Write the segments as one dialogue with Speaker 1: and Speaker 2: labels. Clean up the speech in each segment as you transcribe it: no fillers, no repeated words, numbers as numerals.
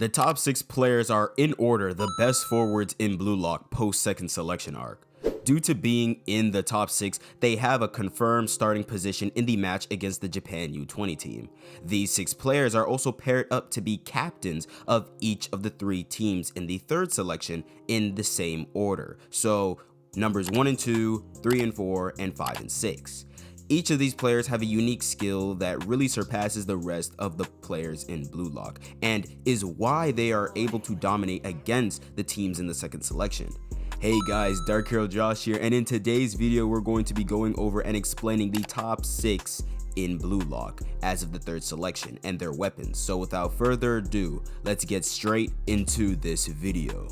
Speaker 1: The top 6 players are, in order, the best forwards in Blue Lock post second selection arc. Due to being in the top 6, they have a confirmed starting position in the match against the Japan U20 team. These 6 players are also paired up to be captains of each of the 3 teams in the third selection in the same order. So numbers 1 and 2, 3 and 4, and 5 and 6. Each of these players have a unique skill that really surpasses the rest of the players in Blue Lock, and is why they are able to dominate against the teams in the second selection. Hey guys, DarkheroJosh here, and in today's video we're going to be going over and explaining the top 6 in Blue Lock as of the third selection and their weapons. So without further ado, let's get straight into this video.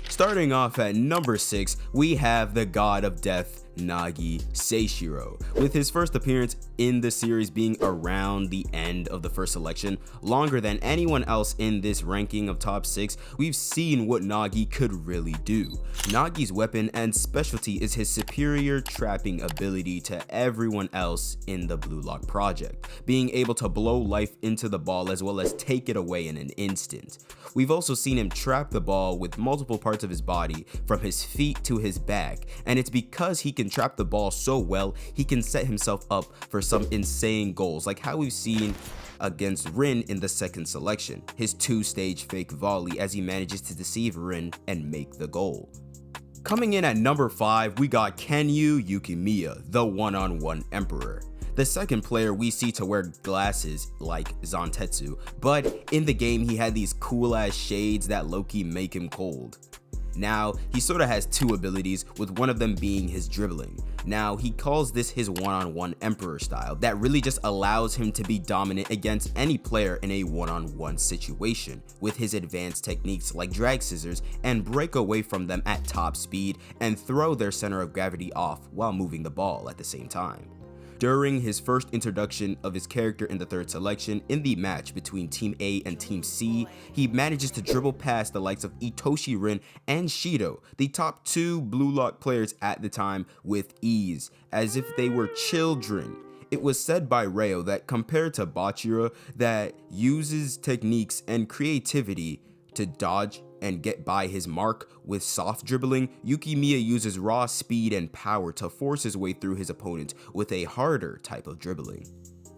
Speaker 1: Starting off at number 6, we have the God of Death, Nagi Seishiro, with his first appearance in the series being around the end of the first selection. Longer than anyone else in this ranking of top 6, we've seen what Nagi could really do. Nagi's weapon and specialty is his superior trapping ability to everyone else in the Blue Lock project, being able to blow life into the ball as well as take it away in an instant. We've also seen him trap the ball with multiple parts of his body, from his feet to his back, and it's because he can trap the ball so well, he can set himself up for some insane goals, like how we've seen against Rin in the second selection, his 2-stage fake volley as he manages to deceive Rin and make the goal. Coming in at number 5, we got Kenyu Yukima, the one-on-one emperor. The second player we see to wear glasses like Zantetsu, but in the game he had these cool ass shades that low-key make him cold. Now, he sorta has 2 abilities, with one of them being his dribbling. Now, he calls this his one-on-one emperor style that really just allows him to be dominant against any player in a one-on-one situation, with his advanced techniques like drag scissors and break away from them at top speed and throw their center of gravity off while moving the ball at the same time. During his first introduction of his character in the third selection, in the match between Team A and Team C, he manages to dribble past the likes of Itoshi Rin and Shido, the top 2 Blue Lock players at the time, with ease, as if they were children. It was said by Reo that compared to Bachira, that uses techniques and creativity to dodge and get by his mark with soft dribbling, Yukima uses raw speed and power to force his way through his opponent with a harder type of dribbling.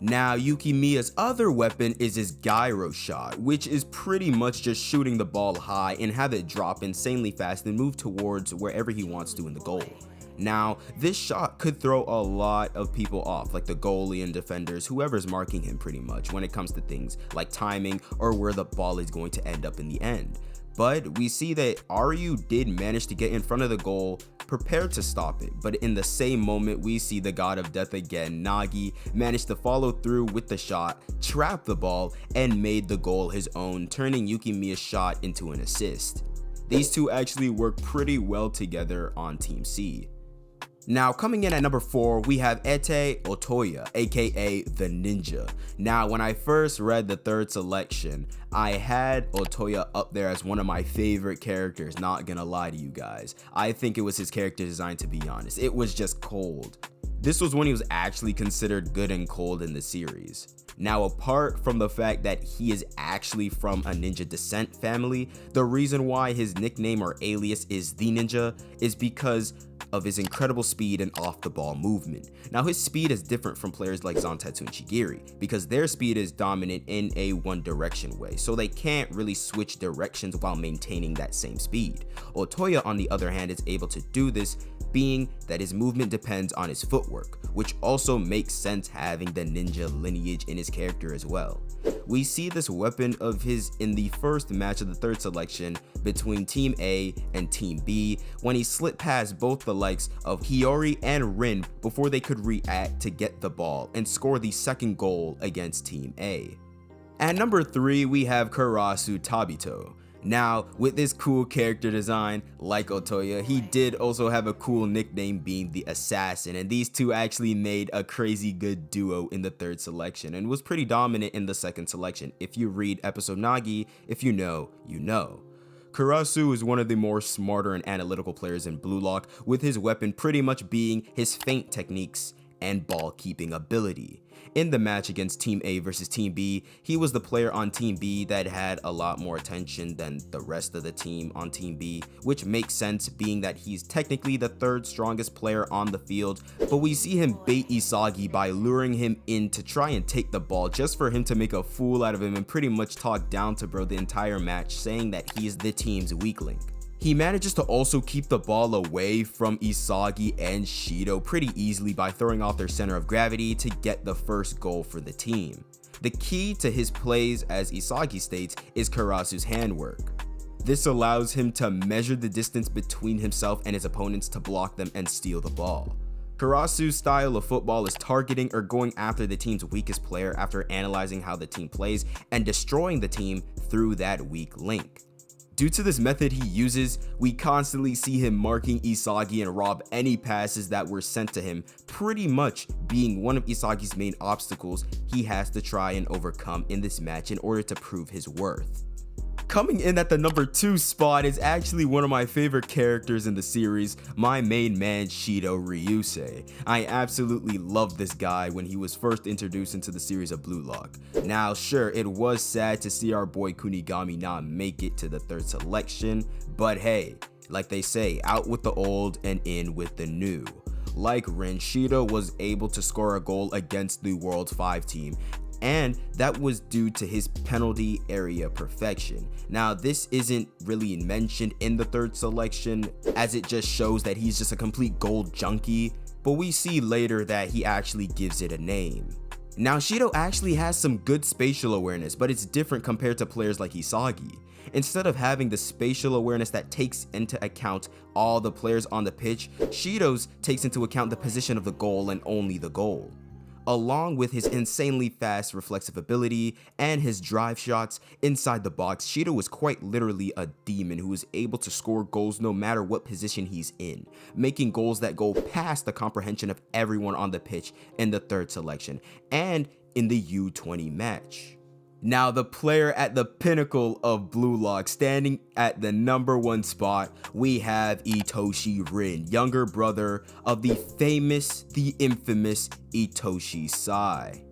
Speaker 1: Now, Yukima's other weapon is his gyro shot, which is pretty much just shooting the ball high and have it drop insanely fast and move towards wherever he wants to in the goal. Now, this shot could throw a lot of people off, like the goalie and defenders, whoever's marking him pretty much, when it comes to things like timing or where the ball is going to end up in the end. But we see that Ryu did manage to get in front of the goal, prepared to stop it, but in the same moment we see the God of Death again, Nagi, manage to follow through with the shot, trap the ball, and made the goal his own, turning Yukima's shot into an assist. These two actually work pretty well together on Team C. Now, coming in at number 4, we have Otoya, aka the Ninja. Now, when I first read the third selection, I had Otoya up there as one of my favorite characters, not gonna lie to you guys. I think it was his character design, to be honest. It was just cold. This was when he was actually considered good and cold in the series. Now, apart from the fact that he is actually from a ninja descent family, the reason why his nickname or alias is the Ninja is because of his incredible speed and off the ball movement. Now, his speed is different from players like Zantetsu and Shigiri because their speed is dominant in a one direction way, so they can't really switch directions while maintaining that same speed. Otoya, on the other hand, is able to do this, being that his movement depends on his footwork, which also makes sense having the ninja lineage in his character as well. We see this weapon of his in the first match of the third selection between Team A and Team B, when he slipped past both the likes of Hiyori and Rin before they could react to get the ball and score the second goal against Team A. At number 3, we have Kurasu Tabito. Now, with this cool character design, like Otoya, he did also have a cool nickname being the Assassin, and these two actually made a crazy good duo in the third selection and was pretty dominant in the second selection. If you read episode Nagi, if you know, you know. Kurasu is one of the more smarter and analytical players in Blue Lock, with his weapon pretty much being his feint techniques and ball keeping ability. In the match against Team A versus Team B, he was the player on Team B that had a lot more attention than the rest of the team on Team B, which makes sense being that he's technically the third strongest player on the field, but we see him bait 𝙍𝙬 by luring him in to try and take the ball just for him to make a fool out of him and pretty much talk down to bro the entire match, saying that he is the team's weak link. He manages to also keep the ball away from 𝙍𝙬 and Shido pretty easily by throwing off their center of gravity to get the first goal for the team. The key to his plays, as 𝙍𝙬 states, is Kurasu's handwork. This allows him to measure the distance between himself and his opponents to block them and steal the ball. Kurasu's style of football is targeting or going after the team's weakest player after analyzing how the team plays and destroying the team through that weak link. Due to this method he uses, we constantly see him marking 𝙍𝙬 and rob any passes that were sent to him, pretty much being one of 𝙍𝙬's main obstacles he has to try and overcome in this match in order to prove his worth. Coming in at the number 2 spot is actually one of my favorite characters in the series, my main man Shido Ryusei. I absolutely loved this guy when he was first introduced into the series of Blue Lock. Now sure, it was sad to see our boy Kunigami not make it to the 3rd selection, but hey, like they say, out with the old and in with the new. Like Rin, Shido was able to score a goal against the World 5 team, and that was due to his penalty area perfection. Now this isn't really mentioned in the 3rd selection, as it just shows that he's just a complete gold junkie, but we see later that he actually gives it a name. Now Shido actually has some good spatial awareness, but it's different compared to players like 𝙍𝙬. Instead of having the spatial awareness that takes into account all the players on the pitch, Shido's takes into account the position of the goal and only the goal. Along with his insanely fast reflexive ability and his drive shots inside the box, Shido was quite literally a demon who is able to score goals no matter what position he's in, making goals that go past the comprehension of everyone on the pitch in the 3rd selection and in the U20 match. Now the player at the pinnacle of Blue Lock, standing at the number 1 spot, we have Itoshi Rin, younger brother of the famous, the infamous Itoshi Sai.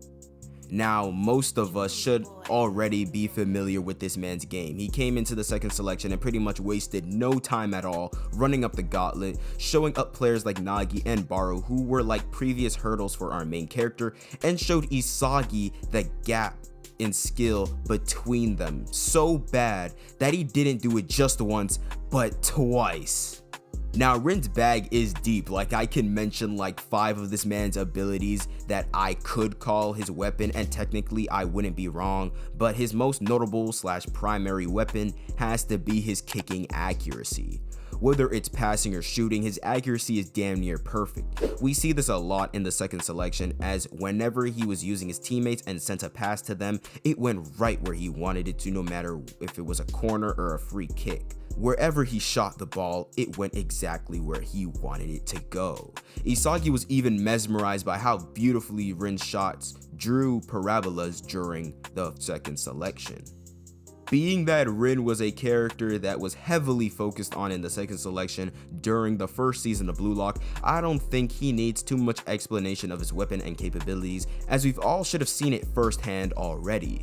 Speaker 1: Now most of us should already be familiar with this man's game. He came into the 2nd selection and pretty much wasted no time at all running up the gauntlet, showing up players like Nagi and Baru who were like previous hurdles for our main character, and showed 𝙍𝙬 the gap in skill between them so bad that he didn't do it just once but twice. Now Rin's bag is deep, like I can mention like 5 of this man's abilities that I could call his weapon, and technically I wouldn't be wrong, but his most notable / primary weapon has to be his kicking accuracy. Whether it's passing or shooting, his accuracy is damn near perfect. We see this a lot in the 2nd selection, as whenever he was using his teammates and sent a pass to them, it went right where he wanted it to, no matter if it was a corner or a free kick. Wherever he shot the ball, it went exactly where he wanted it to go. 𝙍𝙬 was even mesmerized by how beautifully Rin's shots drew parabolas during the 2nd selection. Being that Rin was a character that was heavily focused on in the 2nd selection during the 1st season of Blue Lock, I don't think he needs too much explanation of his weapon and capabilities, as we've all should have seen it firsthand already.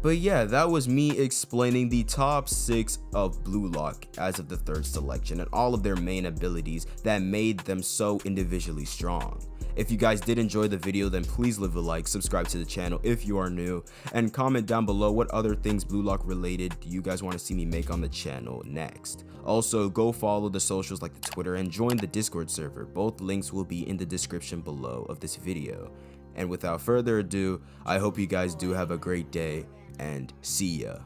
Speaker 1: But yeah, that was me explaining the top 6 of Blue Lock as of the 3rd selection and all of their main abilities that made them so individually strong. If you guys did enjoy the video, then please leave a like, subscribe to the channel if you are new, and comment down below what other things Blue Lock related do you guys want to see me make on the channel next. Also, go follow the socials like the Twitter and join the Discord server. Both links will be in the description below of this video. And without further ado, I hope you guys do have a great day, and see ya.